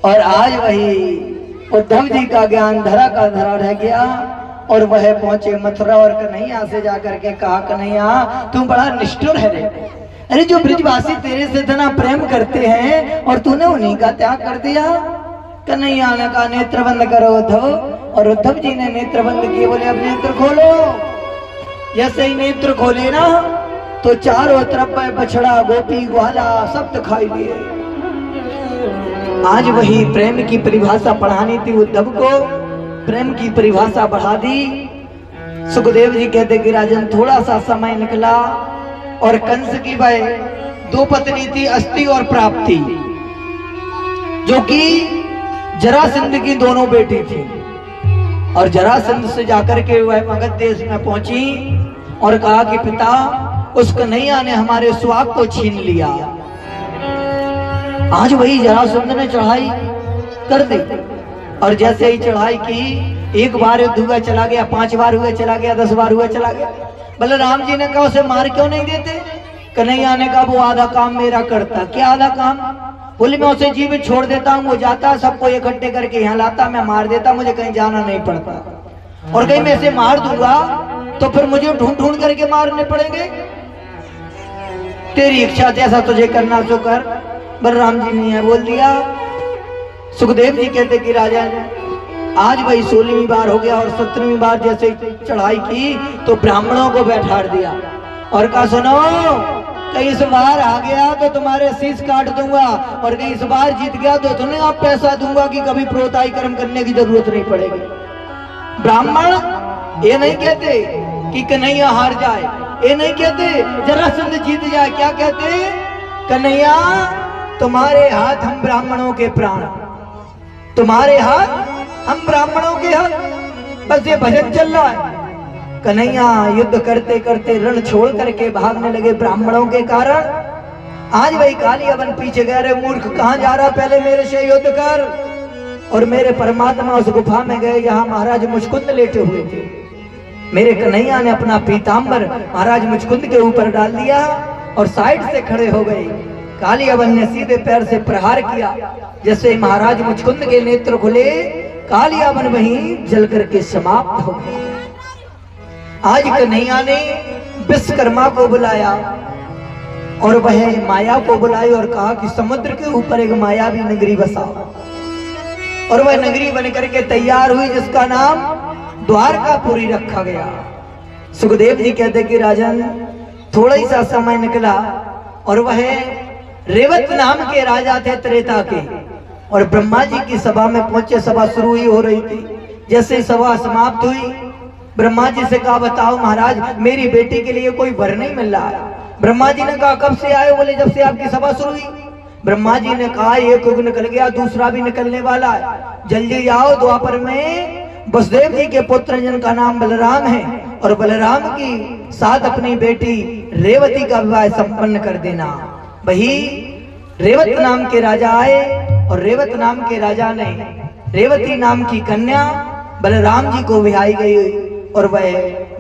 और आज वही उद्धव जी का ज्ञान धरा का धरा रह गया और वह पहुंचे मथुरा और कन्हैया से जाकर के कहा, कन्हैया तुम बड़ा निष्ठुर है रे। अरे जो ब्रिजवासी तेरे से इतना प्रेम करते हैं और तूने उन्हीं का त्याग कर दिया। कन्हैया ने कहा नेत्र बंद करो उद्धव, और उद्धव जी ने नेत्र बंद किए, बोले अब नेत्र खोलो। जैसे ही नेत्र खोले ना तो चारों तरफ बछड़ा गोपी ग्वाला सब दिखाई दिए। आज वही प्रेम की परिभाषा पढ़ानी थी उद्धव को। प्रेम की परिभाषा बढ़ा दी। सुखदेव जी कहते कि राजन थोड़ा सा समय निकला और कंस की वह दो पत्नी थी, अस्ति और प्राप्ति, जो कि जरासंध की दोनों बेटी थी। और जरासंध से जाकर के वह मगध देश में पहुंची और कहा कि पिता, उस कन्हैया ने हमारे सुहाग को छीन लिया। आज वही जरासंध ने चढ़ाई कर दी, और जैसे ही चढ़ाई की, एक बार युद्ध हुआ चला गया, 5 बार हुआ चला गया, 10 बार हुआ चला गया। बलराम जी ने कहा उसे मार क्यों नहीं देते? कन्हैया ने कहा वो आधा काम मेरा करता। क्या आधा काम? बोले मैं उसे जीवित छोड़ देता हूँ, वो जाता, सबको इकट्ठे करके यहाँ लाता, मैं मार देता, मुझे कहीं जाना नहीं पड़ता। और कहीं मैं इसे मार दूंगा तो फिर मुझे ढूंढ ढूंढ करके मारने पड़ेंगे। तेरी इच्छा, जैसा तुझे करना सो कर। बलराम जी ने बोल दिया। सुखदेव जी कहते कि राजा, आज भाई 16वीं बार हो गया और 17वीं बार जैसे चढ़ाई की तो ब्राह्मणों को बैठा दिया और कहा सुनो, कहीं इस बार आ गया तो तुम्हारे शीश काट दूंगा, और कहीं इस बार जीत गया तो तुम्हें आप पैसा दूंगा कि कभी प्रोताई कर्म करने की जरूरत नहीं पड़ेगी। ब्राह्मण ये नहीं कहते कि कन्हैया हार जाए, ये नहीं कहते जरासंध जीत जाए। क्या कहते? कन्हैया तुम्हारे हाथ हम ब्राह्मणों के प्राण, तुम्हारे हाथ हम ब्राह्मणों के हाथ। बस ये भजन चल रहा है। कन्हैया युद्ध करते करते रण छोड़ करके भागने लगे ब्राह्मणों के कारण। आज वही कालियावन पीछे गए, रे मूर्ख कहां जा रहा, पहले मेरे से युद्ध कर। और मेरे परमात्मा उस गुफा में गए जहां महाराज मुचकुंद लेटे हुए थे। मेरे कन्हैया ने अपना पीतांबर महाराज मुचकुंद के ऊपर डाल दिया और साइड से खड़े हो गए। कालियावन ने सीधे पैर से प्रहार किया। जैसे महाराज मुचकुंद के नेत्र खुले, कालियावन वहीं जल करके समाप्त हो गया। आज कन्हैया ने विश्वकर्मा को बुलाया और वह माया को बुलाई और कहा कि समुद्र के ऊपर एक मायावी नगरी बसाओ। और वह नगरी बन करके तैयार हुई, जिसका नाम द्वारकापुरी रखा गया। सुखदेव जी कहते कि राजन थोड़ा ही सा समय निकला और वह रेवत नाम के राजा थे त्रेता के, और ब्रह्मा जी की सभा में पहुंचे। सभा शुरू ही हो रही थी। जैसे सभा समाप्त हुई, ब्रह्मा जी से कहा बताओ महाराज, मेरी बेटी के लिए कोई वर नहीं मिल रहा है। ब्रह्मा जी ने कहा कब से आए? बोले जब से आपकी सभा शुरू हुई। ब्रह्मा जी ने कहा एक युग निकल गया, दूसरा भी निकलने वाला है, जल्दी आओ। द्वापर में वसुदेव जी के पुत्र जिनका नाम बलराम है, और बलराम की साथ अपनी बेटी रेवती का विवाह संपन्न कर देना। वही रेवत नाम के राजा आए और रेवत नाम के राजा ने रेवती नाम की कन्या बलराम जी को विहाई गई, और वह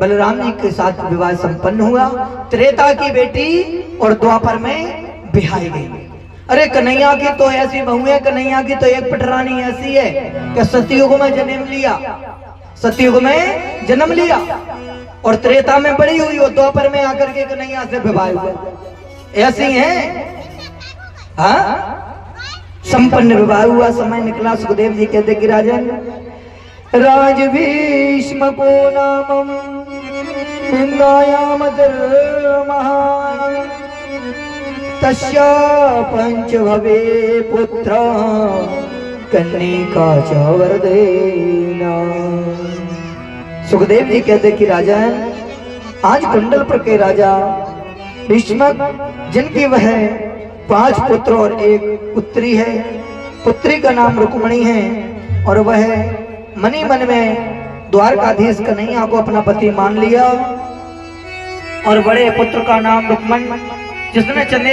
बलराम जी के साथ विवाह संपन्न हुआ। त्रेता की बेटी और द्वापर में विहाई गई। अरे कन्हैया की तो ऐसी बहू है, कन्हैया की तो एक पटरानी ऐसी है कि सतयुग में जन्म लिया, सतयुग में जन्म लिया और त्रेता में बड़ी हुई और द्वापर में आकर के कन्हैया से विवाह हुआ। ऐसी है। हाँ, संपन्न विवाह हुआ, समय निकला। सुखदेव जी कहते कि राजन, राज भीष्म को नामम निंदायाम महान तस्या पंच भवे पुत्र कन्निका च वरदेना। सुखदेव जी कहते कि राजन, आज कुंडलपुर के राजा भीष्म, जिनकी वह 5 पुत्र और 1 पुत्री है, पुत्री का नाम रुक्मणी है, और वह मनी मन में द्वारकाधीश कन्हैया को अपना पति मान लिया। और बड़े पुत्र का नाम रुक्मण, जिसने चंदेरी